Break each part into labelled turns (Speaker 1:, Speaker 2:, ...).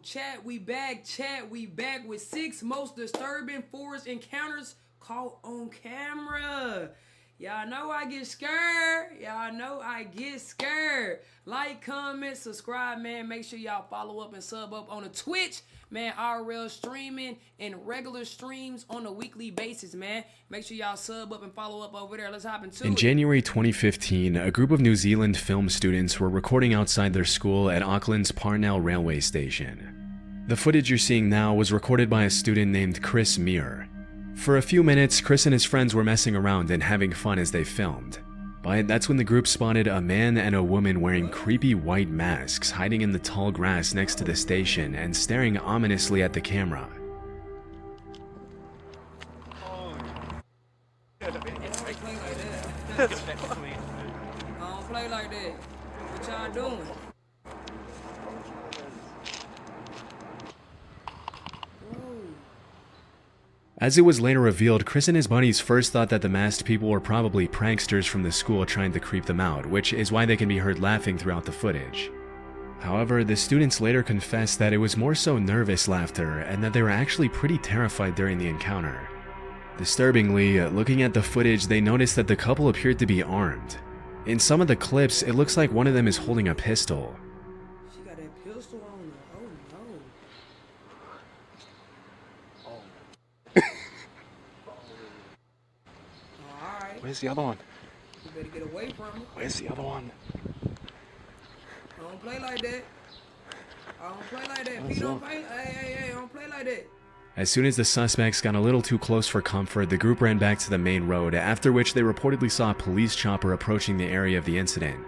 Speaker 1: chat, we back with 6 most disturbing forest encounters caught on camera. Y'all know I get scared. Like, comment, subscribe, man. Make sure y'all follow up and sub up on the Twitch, man. RL streaming and regular streams on a weekly basis, man. Make sure y'all sub up and follow up over there. Let's hop into it.
Speaker 2: In January 2015, a group of New Zealand film students were recording outside their school at Auckland's Parnell railway station. The footage you're seeing now was recorded by a student named Chris Muir. For a few minutes, Chris and his friends were messing around and having fun as they filmed. But that's when the group spotted a man and a woman wearing creepy white masks hiding in the tall grass next to the station and staring ominously at the camera.
Speaker 1: I don't play like that. What y'all doing?
Speaker 2: As it was later revealed, Chris and his buddies first thought that the masked people were probably pranksters from the school trying to creep them out, which is why they can be heard laughing throughout the footage. However, the students later confessed that it was more so nervous laughter and that they were actually pretty terrified during the encounter. Disturbingly, looking at the footage, they noticed that the couple appeared to be armed. In some of the clips, it looks like one of them is holding a pistol.
Speaker 1: She got that pistol on her. Oh no. Alright.
Speaker 3: Where's the other one?
Speaker 1: You better get away from her.
Speaker 3: Where's the other one?
Speaker 1: I don't play like that. Pete don't play. Hey, don't play like that.
Speaker 2: As soon as the suspects got a little too close for comfort, the group ran back to the main road, after which they reportedly saw a police chopper approaching the area of the incident.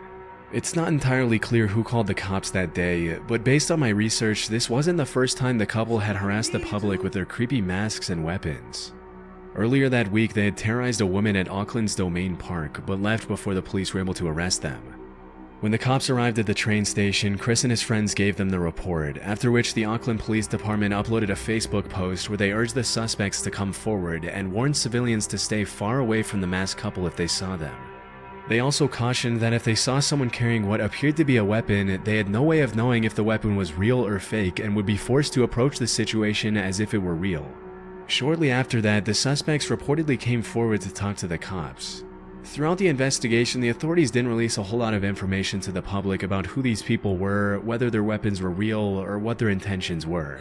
Speaker 2: It's not entirely clear who called the cops that day, but based on my research, this wasn't the first time the couple had harassed the public with their creepy masks and weapons. Earlier that week, they had terrorized a woman at Auckland's Domain Park, but left before the police were able to arrest them. When the cops arrived at the train station, Chris and his friends gave them the report, after which the Auckland Police Department uploaded a Facebook post where they urged the suspects to come forward and warned civilians to stay far away from the masked couple if they saw them. They also cautioned that if they saw someone carrying what appeared to be a weapon, they had no way of knowing if the weapon was real or fake and would be forced to approach the situation as if it were real. Shortly after that, the suspects reportedly came forward to talk to the cops. Throughout the investigation, the authorities didn't release a whole lot of information to the public about who these people were, whether their weapons were real, or what their intentions were.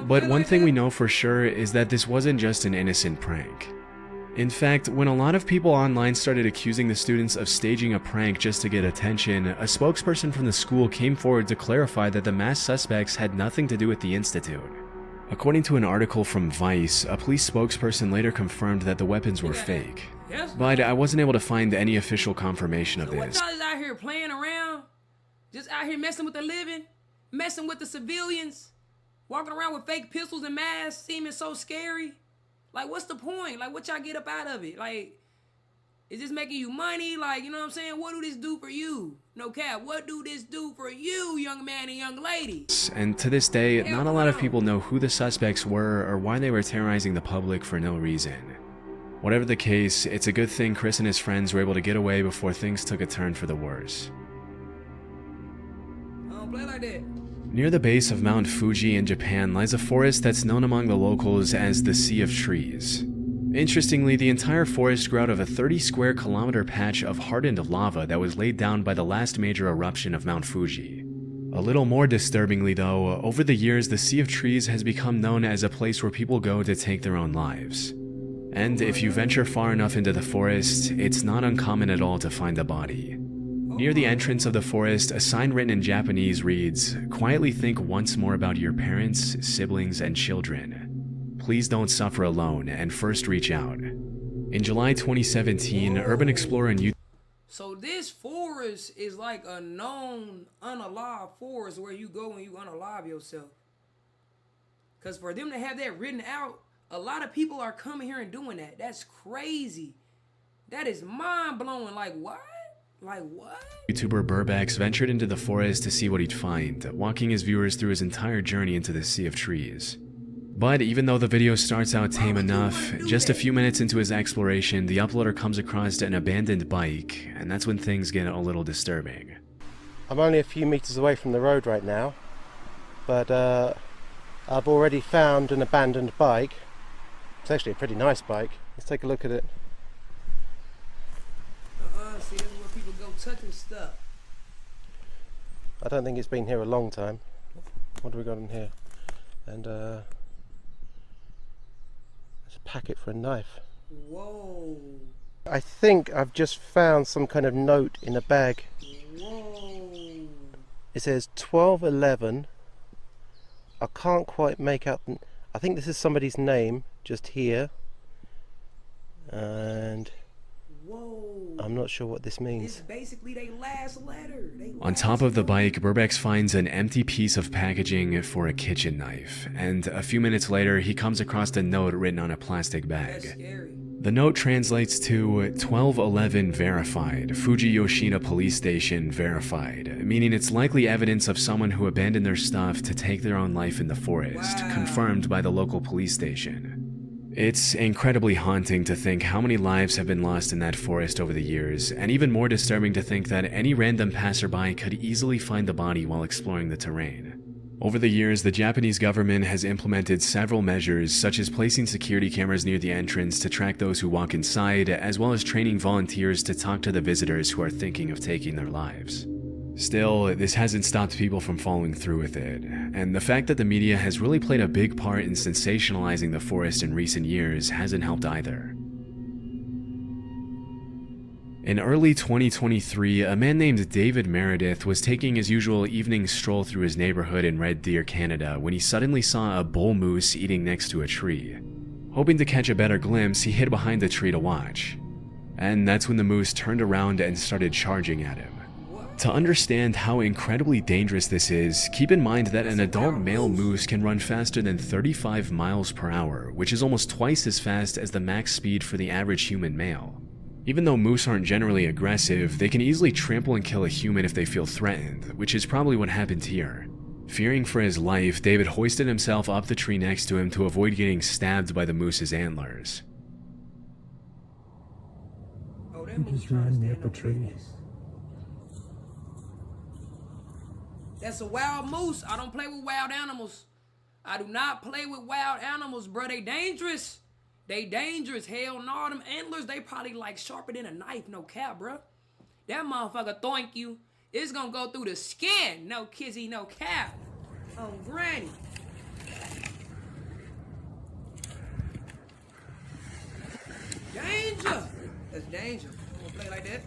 Speaker 2: But one thing we know for sure is that this wasn't just an innocent prank. In fact, when a lot of people online started accusing the students of staging a prank just to get attention, a spokesperson from the school came forward to clarify that the masked suspects had nothing to do with the institute. According to an article from Vice, a police spokesperson later confirmed that the weapons were fake. But I wasn't able to find any official confirmation of this.
Speaker 1: What y'all is out here playing around? Just out here messing with the living? Messing with the civilians? Walking around with fake pistols and masks, seeming so scary? Like, what's the point? Like, what y'all get up out of it? Like, is this making you money? Like, you know what I'm saying? What do this do for you? No cap, what do this do for you, young man and young lady?
Speaker 2: And to this day, not a lot of people know who the suspects were or why they were terrorizing the public for no reason. Whatever the case, it's a good thing Chris and his friends were able to get away before things took a turn for the worse.
Speaker 1: I don't play like that.
Speaker 2: Near the base of Mount Fuji in Japan lies a forest that's known among the locals as the Sea of Trees. Interestingly, the entire forest grew out of a 30-square-kilometer patch of hardened lava that was laid down by the last major eruption of Mount Fuji. A little more disturbingly though, over the years the Sea of Trees has become known as a place where people go to take their own lives. And if you venture far enough into the forest, it's not uncommon at all to find a body. Near the entrance of the forest, a sign written in Japanese reads, "Quietly think once more about your parents, siblings, and children. Please don't suffer alone, and first reach out." In July 2017, urban explorer and
Speaker 1: So this forest is like a known unalive forest where you go and you unalive yourself. Because for them to have that written out, a lot of people are coming here and doing that. That's crazy. That is mind-blowing. Like, what? Like, what?
Speaker 2: YouTuber Burbax ventured into the forest to see what he'd find, walking his viewers through his entire journey into the Sea of Trees. But even though the video starts out tame enough, just a few minutes into his exploration, the uploader comes across an abandoned bike, and that's when things get a little disturbing.
Speaker 4: I'm only a few meters away from the road right now, but
Speaker 3: I've already found an abandoned bike. It's actually a pretty nice bike. Let's take a look at it.
Speaker 1: See, this is where people go touching stuff.
Speaker 3: I don't think it's been here a long time. What do we got in here? And there's a packet for a knife.
Speaker 1: Whoa.
Speaker 3: I think I've just found some kind of note in a bag.
Speaker 1: Whoa.
Speaker 3: It says 1211. I can't quite make out. I think this is somebody's name just here. And
Speaker 1: whoa.
Speaker 3: I'm not sure what this means.
Speaker 1: It's basically their last letter.
Speaker 2: On top of the bike, Burbex finds an empty piece of packaging for a kitchen knife, and a few minutes later, he comes across a note written on a plastic
Speaker 1: That's
Speaker 2: bag.
Speaker 1: scary.
Speaker 2: The note translates to 1211 verified, Fuji Yoshida police station verified, meaning it's likely evidence of someone who abandoned their stuff to take their own life in the forest, confirmed by the local police station. It's incredibly haunting to think how many lives have been lost in that forest over the years, and even more disturbing to think that any random passerby could easily find the body while exploring the terrain. Over the years, the Japanese government has implemented several measures, such as placing security cameras near the entrance to track those who walk inside, as well as training volunteers to talk to the visitors who are thinking of taking their lives. Still, this hasn't stopped people from following through with it, and the fact that the media has really played a big part in sensationalizing the forest in recent years hasn't helped either. In early 2023, a man named David Meredith was taking his usual evening stroll through his neighborhood in Red Deer, Canada, when he suddenly saw a bull moose eating next to a tree. Hoping to catch a better glimpse, he hid behind the tree to watch. And that's when the moose turned around and started charging at him. To understand how incredibly dangerous this is, keep in mind that an adult male moose can run faster than 35 miles per hour, which is almost twice as fast as the max speed for the average human male. Even though moose aren't generally aggressive, they can easily trample and kill a human if they feel threatened, which is probably what happened here. Fearing for his life, David hoisted himself up the tree next to him to avoid getting stabbed by the moose's antlers.
Speaker 1: Oh, that
Speaker 4: He
Speaker 1: moose
Speaker 4: just
Speaker 1: trying to
Speaker 4: ran me
Speaker 1: stand
Speaker 4: up a
Speaker 1: on
Speaker 4: tree.
Speaker 1: business. That's a wild moose. I don't play with wild animals. I do not play with wild animals, bro. They dangerous. They dangerous. Hell no, them antlers, they probably like sharper than a knife. No cap, bro. That motherfucker thoink you. It's gonna go through the skin. No kizzy, no cap. Oh, granny. Danger. That's danger. Don't play like that.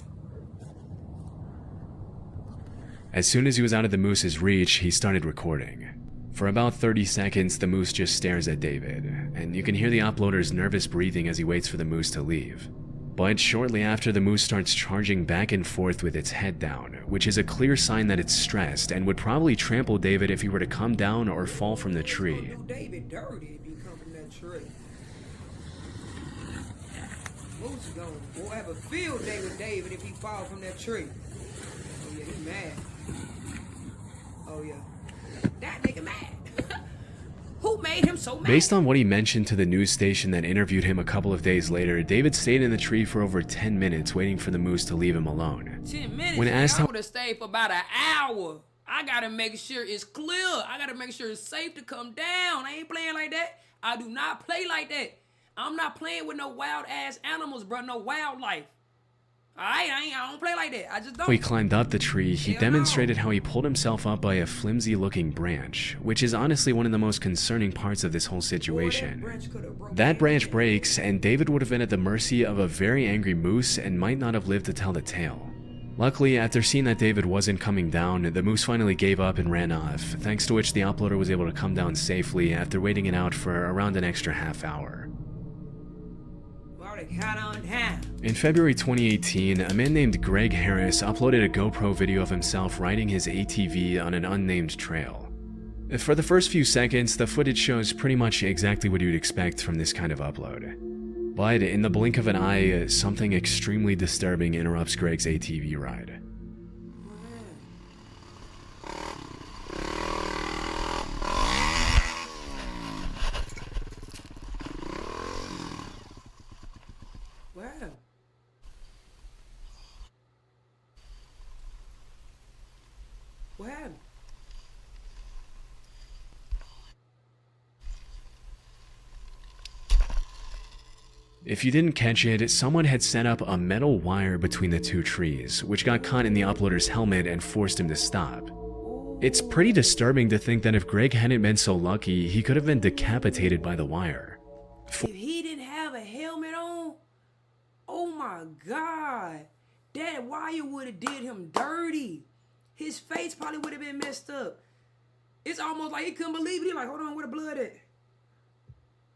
Speaker 2: As soon as he was out of the moose's reach, he started recording. For about 30 seconds, the moose just stares at David, and you can hear the uploader's nervous breathing as he waits for the moose to leave. But shortly after, the moose starts charging back and forth with its head down, which is a clear sign that it's stressed and would probably trample David if he were to come down or fall from the tree.
Speaker 1: Do David dirty if you come from that tree. Moose gonna have a field day with David if he fall from that tree. Oh yeah, he mad. Oh yeah. That nigga mad. Who made him so mad?
Speaker 2: Based on what he mentioned to the news station that interviewed him a couple of days later, David stayed in the tree for over 10 minutes waiting for the moose to leave him alone.
Speaker 1: 10 minutes?
Speaker 2: When asked
Speaker 1: I
Speaker 2: how
Speaker 1: would have stayed for about an hour. I gotta make sure it's clear. I gotta make sure it's safe to come down. I ain't playing like that. I do not play like that. I'm not playing with no wild ass animals, bro. No wildlife. I don't play like that. I just don't.
Speaker 2: he climbed up the tree, he
Speaker 1: Hell
Speaker 2: demonstrated
Speaker 1: no.
Speaker 2: how he pulled himself up by a flimsy looking branch, which is honestly one of the most concerning parts of this whole situation. That branch breaks, and David would have been at the mercy of a very angry moose and might not have lived to tell the tale. Luckily, after seeing that David wasn't coming down, the moose finally gave up and ran off, thanks to which the uploader was able to come down safely after waiting it out for around an extra half hour. In February 2018, a man named Greg Harris uploaded a GoPro video of himself riding his ATV on an unnamed trail. For the first few seconds, the footage shows pretty much exactly what you'd expect from this kind of upload. But in the blink of an eye, something extremely disturbing interrupts Greg's ATV ride.
Speaker 1: What happened?
Speaker 2: If you didn't catch it, someone had set up a metal wire between the two trees, which got caught in the uploader's helmet and forced him to stop. It's pretty disturbing to think that if Greg hadn't been so lucky, he could have been decapitated by the wire.
Speaker 1: If he didn't have a helmet on, oh my God, that wire would have did him dirty. His face probably would have been messed up. It's almost like he couldn't believe it. He like, hold on, where the blood at?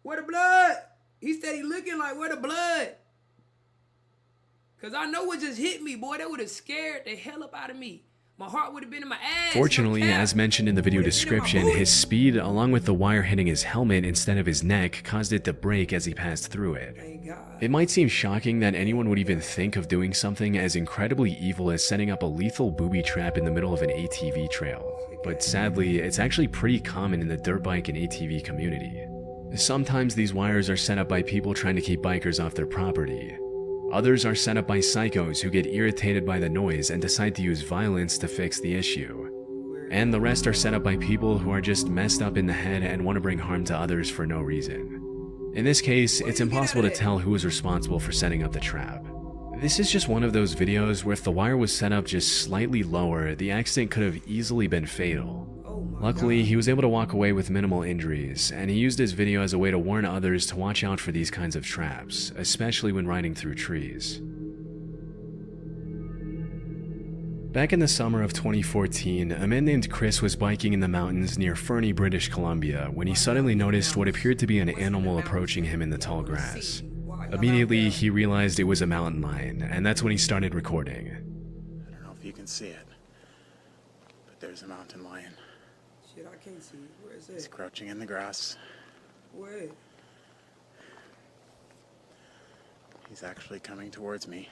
Speaker 1: Where the blood? He steady looking like, where the blood? Cause I know what just hit me, boy. That would have scared the hell up out of me. My heart would have been in my ass.
Speaker 2: Fortunately, as mentioned in the video description, his speed, along with the wire hitting his helmet instead of his neck, caused it to break as he passed through it. It might seem shocking that anyone would even think of doing something as incredibly evil as setting up a lethal booby trap in the middle of an ATV trail, but sadly, it's actually pretty common in the dirt bike and ATV community. Sometimes these wires are set up by people trying to keep bikers off their property. Others are set up by psychos who get irritated by the noise and decide to use violence to fix the issue. And the rest are set up by people who are just messed up in the head and want to bring harm to others for no reason. In this case, it's impossible to tell who was responsible for setting up the trap. This is just one of those videos where if the wire was set up just slightly lower, the accident could have easily been fatal. Luckily, he was able to walk away with minimal injuries, and he used his video as a way to warn others to watch out for these kinds of traps, especially when riding through trees. Back in the summer of 2014, a man named Chris was biking in the mountains near Fernie, British Columbia, when he suddenly noticed what appeared to be an animal approaching him in the tall grass. Immediately, he realized it was a mountain lion, and that's when he started recording.
Speaker 4: I don't know if you can see it, but there's a mountain lion.
Speaker 1: Shit, I can't see it. Where is it?
Speaker 4: He's crouching in the grass.
Speaker 1: Where?
Speaker 4: He's actually coming towards me.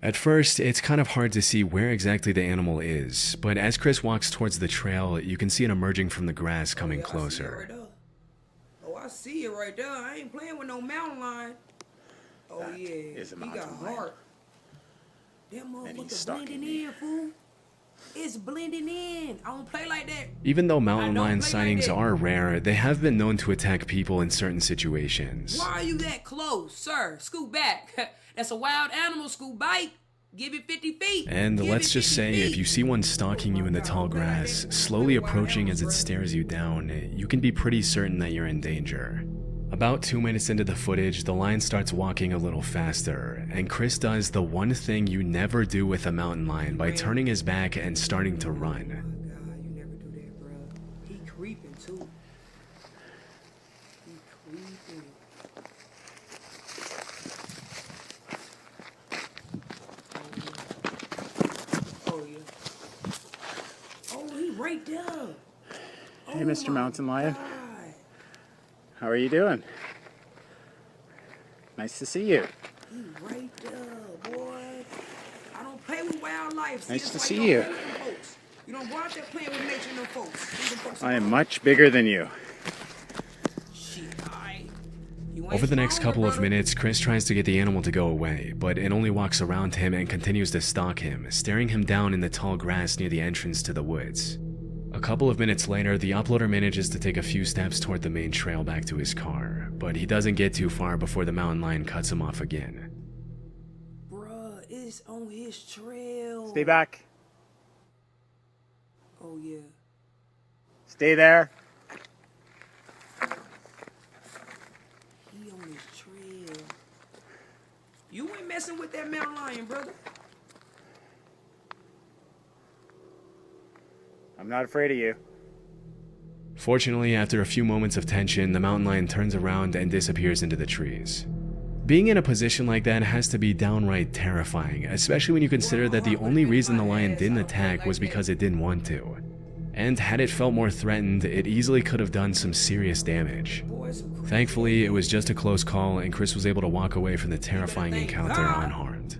Speaker 2: At first, it's kind of hard to see where exactly the animal is, but as Chris walks towards the trail, you can see it emerging from the grass coming closer.
Speaker 1: I see it right there. I ain't playing with no mountain lion. Oh
Speaker 4: That
Speaker 1: yeah,
Speaker 4: is a
Speaker 1: he
Speaker 4: mountain
Speaker 1: got
Speaker 4: lion.
Speaker 1: heart. That
Speaker 4: And he's
Speaker 1: motherfucker
Speaker 4: stalking
Speaker 1: blending
Speaker 4: me.
Speaker 1: in, fool. It's blending in. I don't play like that.
Speaker 2: Even though mountain
Speaker 1: I don't
Speaker 2: lion
Speaker 1: play like
Speaker 2: sightings
Speaker 1: that.
Speaker 2: are rare, they have been known to attack people in certain situations.
Speaker 1: Why are you that close, sir? Scoot back. That's a wild animal. Scoot back. Give it 50 feet.
Speaker 2: And
Speaker 1: Give
Speaker 2: let's
Speaker 1: it
Speaker 2: just
Speaker 1: 50
Speaker 2: say, if
Speaker 1: feet.
Speaker 2: you see one stalking you in the tall grass, slowly approaching as it stares you down, you can be pretty certain that you're in danger. About 2 minutes into the footage, the lion starts walking a little faster, and Chris does the one thing you never do with a mountain lion by turning his back and starting to run.
Speaker 1: Oh my God, you never do that, bro. He creeping too. He creeping. Oh yeah. Oh, he right there.
Speaker 4: Hey, Mr. Mountain Lion.
Speaker 1: God.
Speaker 4: How are you doing? Nice to see you.
Speaker 1: He right there, boy. I don't play with wildlife.
Speaker 4: Nice to
Speaker 1: that's
Speaker 4: see
Speaker 1: why
Speaker 4: you.
Speaker 1: don't play with them folks. You don't go out there playing with nature, no folks. Leave them folks
Speaker 4: I am
Speaker 1: alone.
Speaker 4: much bigger than you.
Speaker 1: Shit, alright. You ain't
Speaker 2: Over the next
Speaker 1: stronger,
Speaker 2: couple of
Speaker 1: brother.
Speaker 2: minutes, Chris tries to get the animal to go away, but it only walks around him and continues to stalk him, staring him down in the tall grass near the entrance to the woods. A couple of minutes later, the uploader manages to take a few steps toward the main trail back to his car, but he doesn't get too far before the mountain lion cuts him off again.
Speaker 1: Bruh, it's on his trail.
Speaker 4: Stay back.
Speaker 1: Oh yeah.
Speaker 4: Stay there.
Speaker 1: He on his trail. You ain't messing with that mountain lion, brother.
Speaker 4: I'm not afraid of you.
Speaker 2: Fortunately, after a few moments of tension, the mountain lion turns around and disappears into the trees. Being in a position like that has to be downright terrifying, especially when you consider that the only reason the lion didn't attack was because it didn't want to. And had it felt more threatened, it easily could have done some serious damage.
Speaker 1: Boy, some crazy.
Speaker 2: Thankfully, it was just a close call and Chris was able to walk away from the terrifying
Speaker 1: Thank
Speaker 2: encounter
Speaker 1: God.
Speaker 2: unharmed.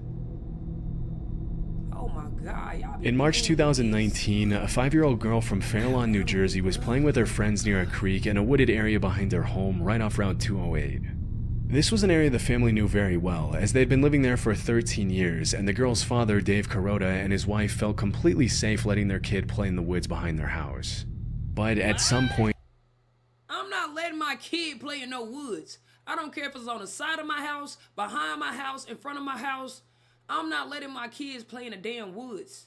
Speaker 1: Oh my God, y'all be
Speaker 2: In March
Speaker 1: doing this.
Speaker 2: 2019, a 5-year-old girl from Fairlawn, New Jersey was playing with her friends near a creek in a wooded area behind their home right off Route 208. This was an area the family knew very well, as they'd been living there for 13 years, and the girl's father, Dave Carota, and his wife felt completely safe letting their kid play in the woods behind their house. But at some point,
Speaker 1: I'm not letting my kid play in no woods. I don't care if it's on the side of my house, behind my house, in front of my house. I'm not letting my kids play in the damn woods.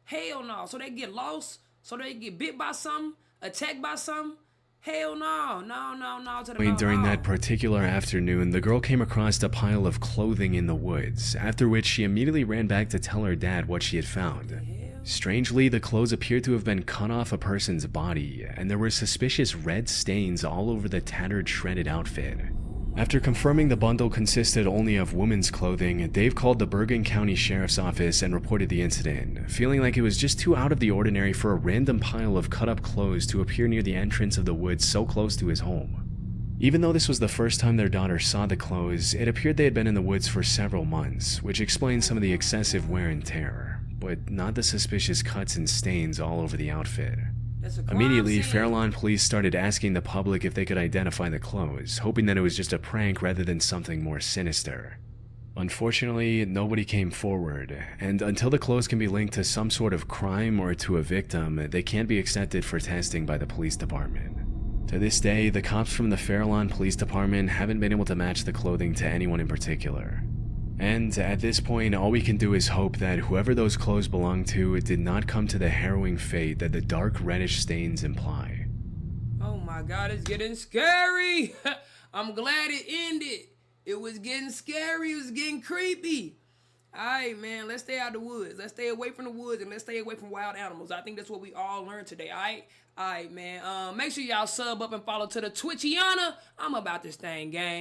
Speaker 1: Hell no. So they get lost, so they get bit by something, attacked by something. Hell no, no to the no.
Speaker 2: During that particular afternoon, the girl came across a pile of clothing in the woods, after which she immediately ran back to tell her dad what she had found. Strangely, the clothes appeared to have been cut off a person's body, and there were suspicious red stains all over the tattered, shredded outfit. After confirming the bundle consisted only of women's clothing, Dave called the Bergen County Sheriff's Office and reported the incident, feeling like it was just too out of the ordinary for a random pile of cut-up clothes to appear near the entrance of the woods so close to his home. Even though this was the first time their daughter saw the clothes, it appeared they had been in the woods for several months, which explains some of the excessive wear and tear, but not the suspicious cuts and stains all over the outfit. Immediately, Fairlawn police started asking the public if they could identify the clothes, hoping that it was just a prank rather than something more sinister. Unfortunately, nobody came forward, and until the clothes can be linked to some sort of crime or to a victim, they can't be accepted for testing by the police department. To this day, the cops from the Fairlawn Police Department haven't been able to match the clothing to anyone in particular. And at this point, all we can do is hope that whoever those clothes belonged to did not come to the harrowing fate that the dark reddish stains imply.
Speaker 1: Oh my God, it's getting scary. I'm glad it ended. It was getting scary. It was getting creepy. All right, man, let's stay out of the woods. Let's stay away from the woods and let's stay away from wild animals. I think that's what we all learned today, all right? All right, man. Make sure y'all sub up and follow to the Twitchiana. I'm about this thing, gang.